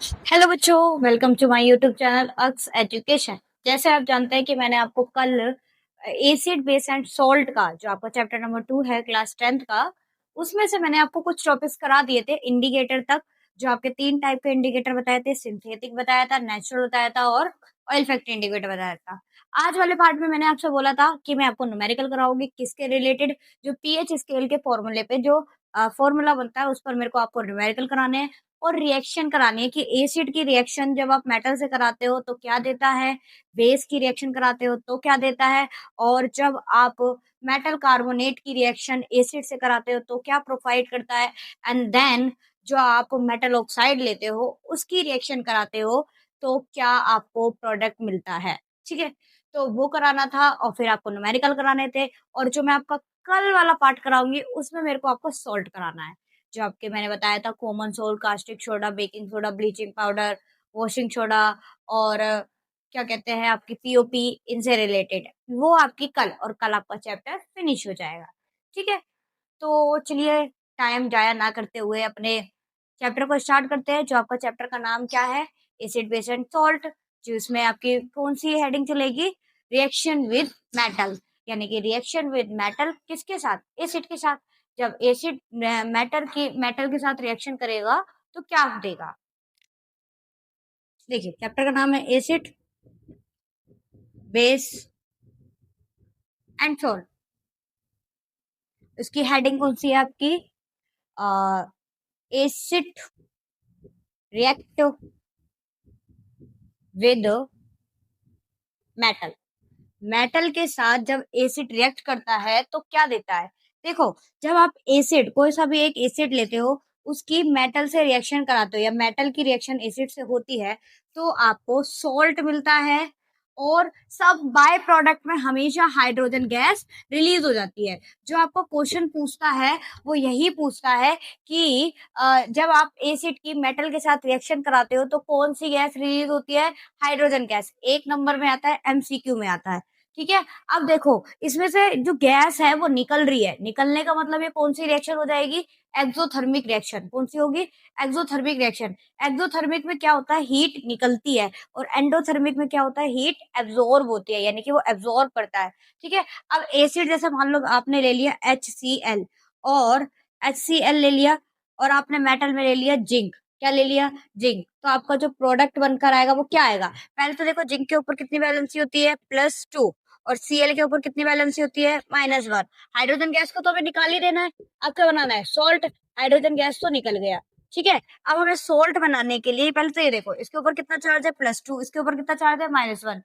Hello बच्चों, welcome to my YouTube channel Aks education. जैसे आप जानते हैं कि मैंने आपको कल एसिड बेस एंड सॉल्ट का जो आपका चैप्टर नंबर 2 है क्लास 10th का, उसमें से मैंने आपको कुछ टॉपिक्स करा दिए थे इंडिकेटर तक। जो आपके 3 टाइप के इंडिकेटर बताए थे, सिंथेटिक बताया था, नेचुरल बताया था और ऑयल फैक्ट्री इंडिकेटर बताया था। आज वाले पार्ट में मैंने आपसे बोला था कि मैं आपको न्यूमेरिकल कराऊंगी किसके रिलेटेड, जो पीएच स्केल के फॉर्मूले पे जो फॉर्मूला बनता है उस पर मेरे को आपको न्यूमेरिकल कराने हैं और रिएक्शन करानी है कि एसिड की रिएक्शन जब आप मेटल से कराते हो तो क्या देता है, बेस की रिएक्शन कराते हो तो क्या देता है, और जब आप मेटल कार्बोनेट की रिएक्शन एसिड से कराते हो तो क्या प्रोवाइड करता है, एंड देन जो आप मेटल ऑक्साइड लेते हो उसकी रिएक्शन कराते हो तो क्या आपको प्रोडक्ट मिलता है। ठीक है, तो वो कराना था और फिर आपको न्यूमेरिकल कराने थे। और जो मैं आपका कल वाला पार्ट कराऊंगी उसमें मेरे को आपको सॉल्ट कराना है। जो आपके मैंने बताया था common salt, caustic soda, baking soda, bleaching powder, washing soda और क्या कहते हैं आपकी पीओपी, इनसे रिलेटेड वो आपकी कल, और कल आपका चैप्टर फिनिश हो जाएगा। ठीक है, तो चलिए टाइम जाया ना करते हुए अपने चैप्टर को स्टार्ट करते हैं। जो आपका चैप्टर का नाम क्या है, एसिड बेस एंड सॉल्ट। जो इसमें आपकी कौन सी हेडिंग चलेगी, रिएक्शन विद मेटल, यानी कि रिएक्शन विद मेटल किसके साथ, एसिड के साथ। जब एसिड मेटल के साथ रिएक्शन करेगा तो क्या देगा। देखिए चैप्टर का नाम है एसिड बेस एंड सॉल्ट। इसकी हेडिंग कौन सी है आपकी, acid react with metal. Metal के साथ जब एसिड रिएक्ट करता है तो क्या देता है। देखो, जब आप एसिड, कोई सा भी एक एसिड लेते हो, उसकी मेटल से रिएक्शन कराते हो या मेटल की रिएक्शन एसिड से होती है तो आपको सॉल्ट मिलता है। और सब बाय प्रोडक्ट में हमेशा हाइड्रोजन गैस रिलीज हो जाती है। जो आपको क्वेश्चन पूछता है वो यही पूछता है कि जब आप एसिड की मेटल के साथ रिएक्शन कराते हो तो कौन सी गैस रिलीज होती है, हाइड्रोजन गैस। 1 नंबर में आता है, एमसीक्यू में आता है। ठीक है, अब देखो इसमें से जो गैस है वो निकल रही है, निकलने का मतलब ये कौन सी रिएक्शन हो जाएगी, एक्सोथर्मिक रिएक्शन। कौन सी होगी, एक्सोथर्मिक रिएक्शन। एक्सोथर्मिक में क्या होता है, हीट निकलती है, और एंडोथर्मिक में क्या होता है, हीट एब्जॉर्ब होती है, यानी कि वो एब्जॉर्ब करता है। ठीक है, अब एसिड जैसे मान लो आपने ले लिया HCl, और HCl ले लिया, और आपने मेटल में ले लिया जिंक। क्या ले लिया, जिंक। तो आपका जो प्रोडक्ट बनकर आएगा वो क्या आएगा। पहले तो देखो जिंक के ऊपर कितनी वैलेंसी होती है, +2, और Cl के ऊपर कितनी वैलेंसी होती है, -1। हाइड्रोजन गैस को तो हमें निकाल ही देना है। अब क्या बनाना है, सॉल्ट। हाइड्रोजन गैस तो निकल गया। ठीक है, अब हमें सोल्ट बनाने के लिए पहले तो ये देखो, इसके ऊपर कितना चार्ज है, +2, इसके ऊपर कितना चार्ज है, -1।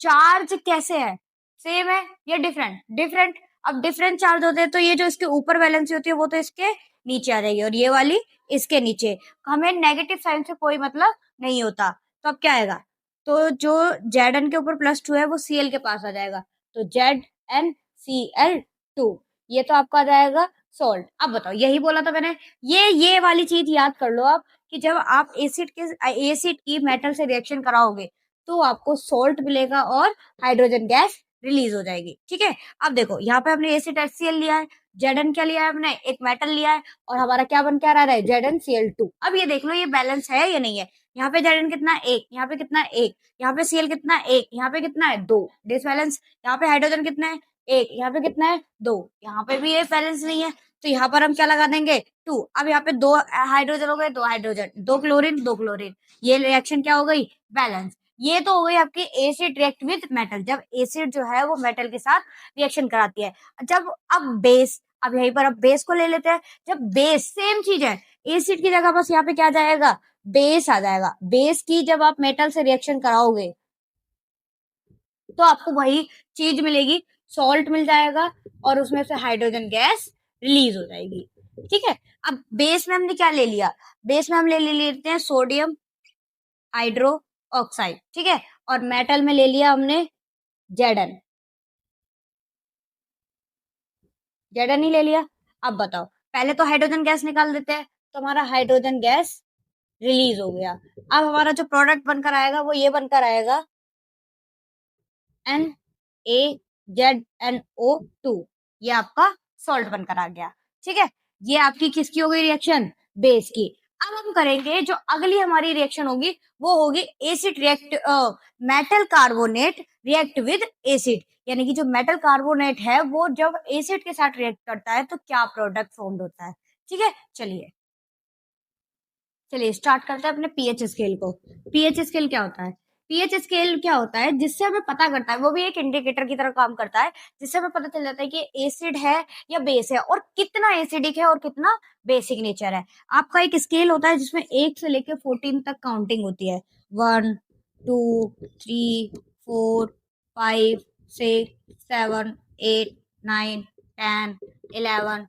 चार्ज कैसे है, सेम है या डिफरेंट, डिफरेंट। अब डिफरेंट चार्ज होते हैं तो ये जो इसके ऊपर वैलेंसी होती है वो तो इसके नीचे आ जाएगी, और ये वाली इसके नीचे। हमें नेगेटिव साइन से कोई मतलब नहीं होता। तो अब क्या आएगा, तो जो Zn के ऊपर +2 है वो Cl के पास आ जाएगा, तो ZnCl2, ये तो आपका आ जाएगा सॉल्ट। अब बताओ, यही बोला था मैंने। ये वाली चीज याद कर लो आप, कि जब आप एसिड की मेटल से रिएक्शन कराओगे तो आपको सॉल्ट मिलेगा और हाइड्रोजन गैस रिलीज हो जाएगी। ठीक है, अब देखो यहाँ पे हमने एसिड HCl लिया है, Zn क्या लिया है, हमने एक मेटल लिया है, और हमारा क्या बन के आ रहा है, ZnCl2। अब ये देख लो ये बैलेंस है या नहीं है। यहाँ पे Zn कितना, 1, यहाँ पे कितना, 1, यहाँ पे Cl कितना, 1, यहाँ पे कितना है, 2, डिसबैलेंस। यहाँ पे हाइड्रोजन कितना है, 1, यहाँ पे कितना है, 2, यहाँ पे भी ये बैलेंस नहीं है। तो यहाँ पर हम क्या लगा देंगे, 2। अब यहाँ पे 2 हाइड्रोजन हो गए, 2 हाइड्रोजन, 2 क्लोरीन, 2 क्लोरीन, ये रिएक्शन क्या हो गई, बैलेंस। ये तो हो गई आपकी एसिड रिएक्ट विद मेटल, जब एसिड जो है वो मेटल के साथ रिएक्शन कराती है। जब अब बेस, अब यहीं पर अब बेस को ले लेते हैं। जब बेस, सेम चीज है, एसिड की जगह बस यहाँ पे क्या जाएगा, बेस आ जाएगा। बेस की जब आप मेटल से रिएक्शन कराओगे तो आपको वही चीज मिलेगी, सॉल्ट मिल जाएगा, और उसमें से हाइड्रोजन गैस रिलीज हो जाएगी। ठीक है, अब बेस में हमने क्या ले लिया, बेस में हम ले लेते हैं सोडियम हाइड्रो ऑक्साइड। ठीक है, और मेटल में ले लिया हमने जेडन, जेडन ही ले लिया। अब बताओ, पहले तो हाइड्रोजन गैस निकाल देते हैं, तो हमारा हाइड्रोजन गैस रिलीज हो गया। अब हमारा जो प्रोडक्ट बनकर आएगा वो ये बनकर आएगा NaZnO2, ये आपका सॉल्ट बनकर आ गया। ठीक है, ये आपकी किसकी हो गई रिएक्शन, बेस की। अब हम करेंगे जो अगली हमारी रिएक्शन होगी वो होगी acid react metal carbonate react with acid, यानी कि जो मेटल कार्बोनेट है वो जब एसिड के साथ रिएक्ट करता है तो क्या प्रोडक्ट फॉर्म होता है। ठीक है, चलिए चलिए स्टार्ट करते हैं अपने पीएच स्केल को। पीएच स्केल क्या होता है? पीएच स्केल क्या होता है जिससे हमें पता करता है, वो भी एक इंडिकेटर की तरह काम करता है, जिससे हमें पता चल जाता है कि एसिड है या बेस है और कितना एसिडिक है और कितना बेसिक नेचर है। आपका एक स्केल होता है जिसमें 1 से लेकर 14 तक काउंटिंग होती है। 1 2 3 4 5 6 7 8 9 10 11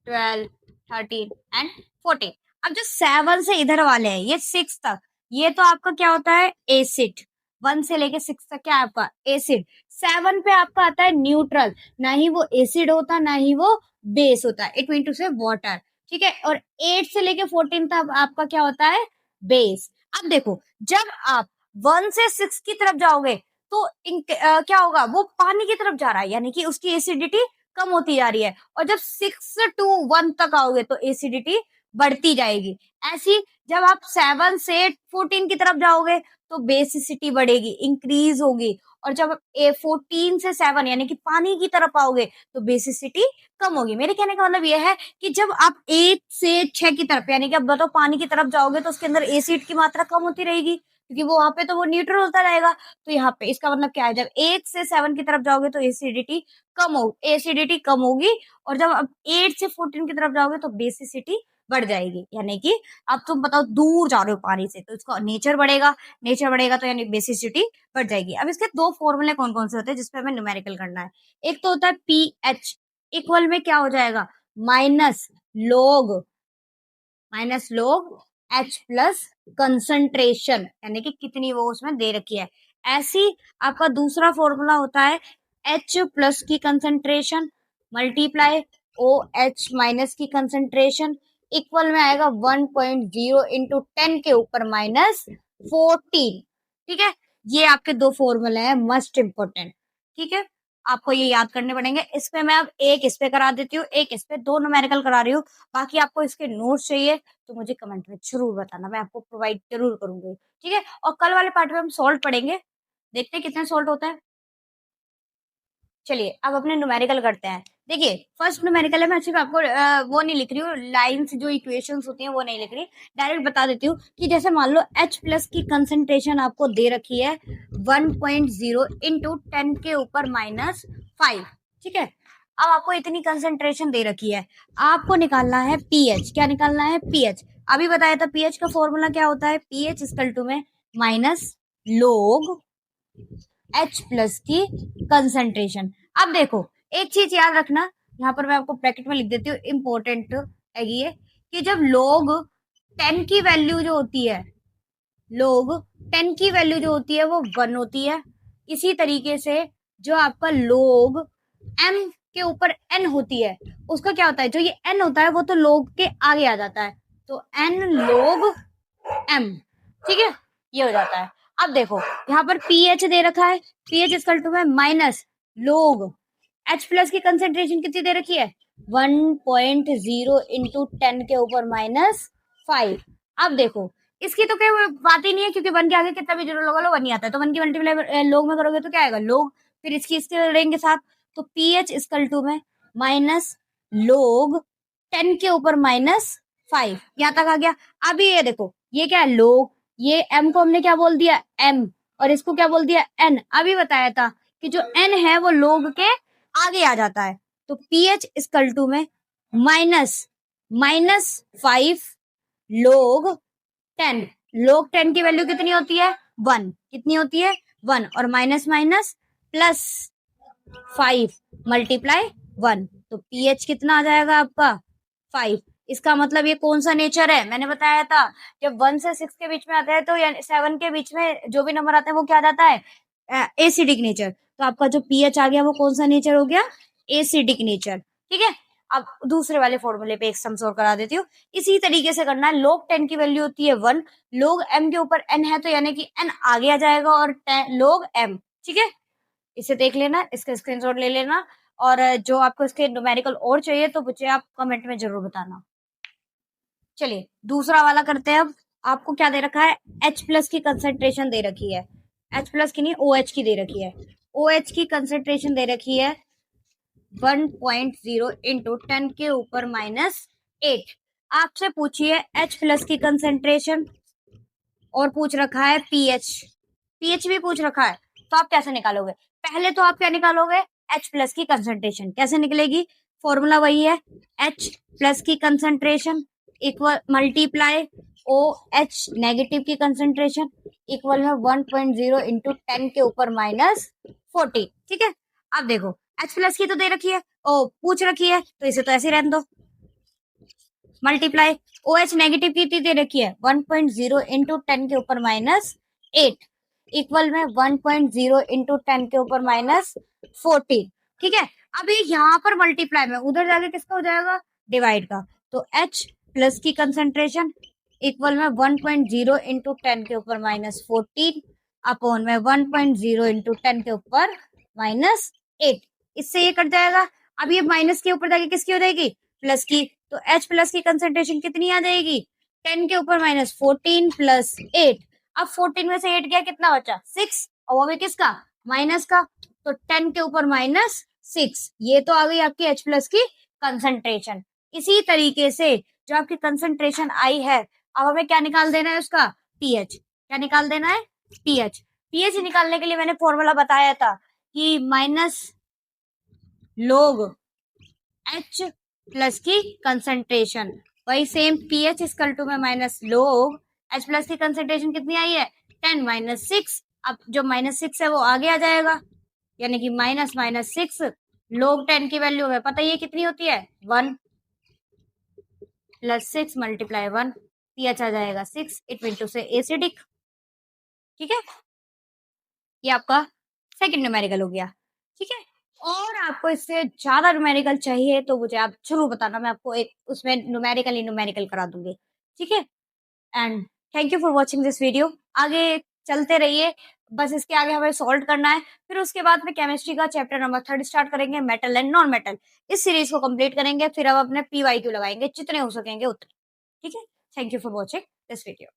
12 13 एंड 14। अब जो 7 से इधर वाले हैं ये 6 तक, ये तो आपका क्या होता है एसिड। 1 से लेके 6 तक क्या है आपका एसिड। 7 पे आपका आता है न्यूट्रल, ना ही वो एसिड होता ना ही वो बेस होता है, इट मीन टू से वाटर। ठीक है, और 8 से लेके 14 तक आपका क्या होता है बेस। अब देखो जब आप 1 से 6 की तरफ जाओगे तो क्या होगा, वो पानी की तरफ जा रहा है, यानी कि उसकी एसिडिटी कम होती जा रही है, और जब 6 to 1 तक आओगे तो एसिडिटी बढ़ती जाएगी। ऐसी जब आप 7 से 14 की तरफ जाओगे तो बेसिसिटी बढ़ेगी, इंक्रीज होगी, और जब 14 से 7 यानी कि पानी की तरफ आओगे तो बेसिसिटी कम होगी। मेरे कहने का मतलब यह है कि जब आप 1 से 6 की तरफ यानी कि अब बताओ पानी की तरफ जाओगे तो उसके अंदर एसिड की मात्रा कम होती रहेगी, क्योंकि वो वहां पे तो वो न्यूट्रल होता रहेगा। तो यहाँ पे इसका मतलब क्या है, जब 1 से 7 की तरफ जाओगे तो एसिडिटी कम होगी, और जब अब 8 से 14 की तरफ जाओगे तो बेसिसिटी बढ़ जाएगी, यानी कि अब तुम बताओ दूर जा रहे हो पानी से तो इसका नेचर बढ़ेगा तो यानी बेसिसिटी बढ़ जाएगी। अब इसके दो फॉर्मूले कौन कौन से होते हैं जिसपे हमें न्यूमेरिकल करना है। एक तो होता है पीएच इक्वल में क्या हो जाएगा, माइनस लोग एच प्लस कंसंट्रेशन, यानी कि कितनी वो उसमें दे रखी है। ऐसी आपका दूसरा फॉर्मूला होता है एच प्लस की concentration multiply O H minus की कंसंट्रेशन इक्वल में आएगा 1.0 इंटू 10 के ऊपर माइनस 14। ठीक है, ये आपके दो फॉर्मूले हैं मस्ट इंपोर्टेंट। ठीक है, आपको ये याद करने पड़ेंगे। इसपे मैं अब एक इस पे करा देती हूँ, एक इस पे, दो न्यूमेरिकल करा रही हूँ। बाकी आपको इसके नोट्स चाहिए तो मुझे कमेंट में जरूर बताना, मैं आपको प्रोवाइड जरूर करूंगी। ठीक है, और कल वाले पार्ट में हम सॉल्ट पढ़ेंगे, देखते हैं कितना सॉल्ट होता है। चलिए अब अपने न्यूमेरिकल करते हैं। देखिए फर्स्ट न्यूमेरिकल है, मैं सिर्फ आपको वो नहीं लिख रही हूँ, लाइंस जो इक्वेशंस होती हैं वो नहीं लिख रही, डायरेक्ट बता देती हूँ कि जैसे मान लो H प्लस की कंसंट्रेशन आपको दे रखी है 1.0 इंटू 10 के ऊपर माइनस 5। ठीक है, अब आपको इतनी कंसंट्रेशन दे रखी है, आपको निकालना है पीएच। क्या निकालना है पीएच, अभी बताया था पीएच का फॉर्मूला क्या होता है, पीएच इक्वल टू में माइनस लोग H प्लस की कंसंट्रेशन। अब देखो एक चीज याद रखना, यहाँ पर मैं आपको ब्रैकेट में लिख देती हूँ, इंपॉर्टेंट है ये, कि जब लोग 10 की वैल्यू जो होती है, लोग 10 की वैल्यू जो होती है वो 1 होती है। इसी तरीके से जो आपका लोग m के ऊपर n होती है उसका क्या होता है, जो ये n होता है वो तो लोग के आगे आ जाता है, तो n लोग m। ठीक है, ये हो जाता है। अब देखो यहाँ पर pH दे रखा है, pH इक्वल टू है माइनस लोग H प्लस की कंसेंट्रेशन कितनी दे रखी है 1.0 इंटू 10 के ऊपर माइनस 5। अब देखो इसकी तो कोई बात ही नहीं है, क्योंकि 1 के आगे कितना भी जीरो लगा लो 1 ही आता है, तो 1 की मल्टीप्लाई लोग में करोगे तो क्या आएगा लोग, फिर इसके रहेंगे साथ, तो pH इक्वल टू में माइनस लोग 10 के ऊपर माइनस 5, यहाँ तक आ गया। अभी ये देखो ये क्या है लोग, ये m को हमने क्या बोल दिया m, और इसको क्या बोल दिया n। अभी बताया था कि जो n है वो लोग के आगे आ जाता है, तो pH इक्वल टू में माइनस 5 लोग 10, लोग 10 की वैल्यू कितनी होती है 1, कितनी होती है 1, और माइनस माइनस प्लस 5 मल्टीप्लाई 1, तो pH कितना आ जाएगा आपका 5। इसका मतलब ये कौन सा नेचर है, मैंने बताया था जब 1 से 6 के बीच में आता है तो 7 के बीच में जो भी नंबर आता है वो क्या आ जाता है एसिडिक नेचर, तो आपका जो pH आ गया वो कौन सा नेचर हो गया एसिडिक नेचर। ठीक है, अब दूसरे वाले फॉर्मूले पे एक सम सोल्व करा देती हूँ, इसी तरीके से करना है। लोग 10 की वैल्यू होती है 1, लोग m के ऊपर n है तो यानी कि n आगे आ जाएगा, और लोग m। ठीक है, इसे देख लेना, इसका स्क्रीनशॉट ले लेना, और जो आपको इसके न्यूमेरिकल और चाहिए तो मुझे आप कमेंट में जरूर बताना। चलिए दूसरा वाला करते हैं। अब आपको क्या दे रखा है, H प्लस की कंसेंट्रेशन दे रखी है, H प्लस की नहीं OH की दे रखी है। OH की कंसेंट्रेशन दे रखी है 1.0 इंटू 10 के ऊपर -8। आपसे पूछिए H प्लस की कंसेंट्रेशन और पूछ रखा है पीएच भी पूछ रखा है, तो आप कैसे निकालोगे? पहले तो आप क्या निकालोगे, H प्लस की कंसेंट्रेशन कैसे निकलेगी? फॉर्मूला वही है, H प्लस की concentration equal multiply O H negative की कंसेंट्रेशन इक्वल है 1.0 इंटू 10 के ऊपर -40। ठीक है, अब देखो H प्लस की तो दे रखी है, ओ पूछ रखी है, तो इसे तो ऐसे रहने दो, मल्टीप्लाई ओ एच नेगेटिव की दे रखी है 1.0 इंटू 10 के ऊपर -8 इक्वल में 1.0 इंटू 10 के ऊपर -14। ठीक है, अभी यहाँ पर मल्टीप्लाई में उधर जाके किसका हो जाएगा, डिवाइड का, तो H प्लस की कंसेंट्रेशन इक्वल में 1.0 इंटू 10 के ऊपर -14 अपॉन में 1.0 इंटू 10 के ऊपर -8। इससे ये कट जाएगा। अब ये माइनस के ऊपर जाके किसकी हो जाएगी, प्लस की, तो H प्लस की कंसेंट्रेशन कितनी आ जाएगी, 10 के ऊपर -14 प्लस 8। अब 14 में से 8 गया, कितना बचा, 6, और वो भी किसका, माइनस का, तो 10 के ऊपर -6। ये तो आ गई आपकी H प्लस की कंसेंट्रेशन। इसी तरीके से जो आपकी कंसेंट्रेशन आई है, अब हमें क्या निकाल देना है उसका, पीएच। क्या निकाल देना है, पीएच। पीएच निकालने के लिए मैंने फॉर्मूला बताया था कि माइनस लोग H प्लस की कंसेंट्रेशन, वही सेम पीएच इक्वल टू में माइनस लोग H प्लस की कंसेंट्रेशन कितनी आई है, 10 -6। अब जो -6 है वो आगे आ जाएगा, यानी कि -6 लोग 10 की वैल्यू है पता ही कितनी होती है, 1 प्लस 6 मल्टीप्लाई 1, पीएच आ जाएगा 6। इट मीन टू से एसिडिक। ठीक है, ये आपका सेकंड न्यूमेरिकल हो गया। ठीक है, और आपको इससे ज्यादा न्यूमेरिकल चाहिए तो मुझे आप जरूर बताना, मैं आपको एक उसमें न्यूमेरिकल करा दूंगी। ठीक है, and thank you for watching this video. आगे चलते रहिए, बस इसके आगे हमें सॉल्व करना है, फिर उसके बाद में केमिस्ट्री का चैप्टर नंबर 3 स्टार्ट करेंगे, मेटल एंड नॉन मेटल। इस सीरीज को कंप्लीट करेंगे, फिर अब अपने PYQ लगाएंगे, जितने हो सकेंगे उतने। ठीक है, thank you for watching this video.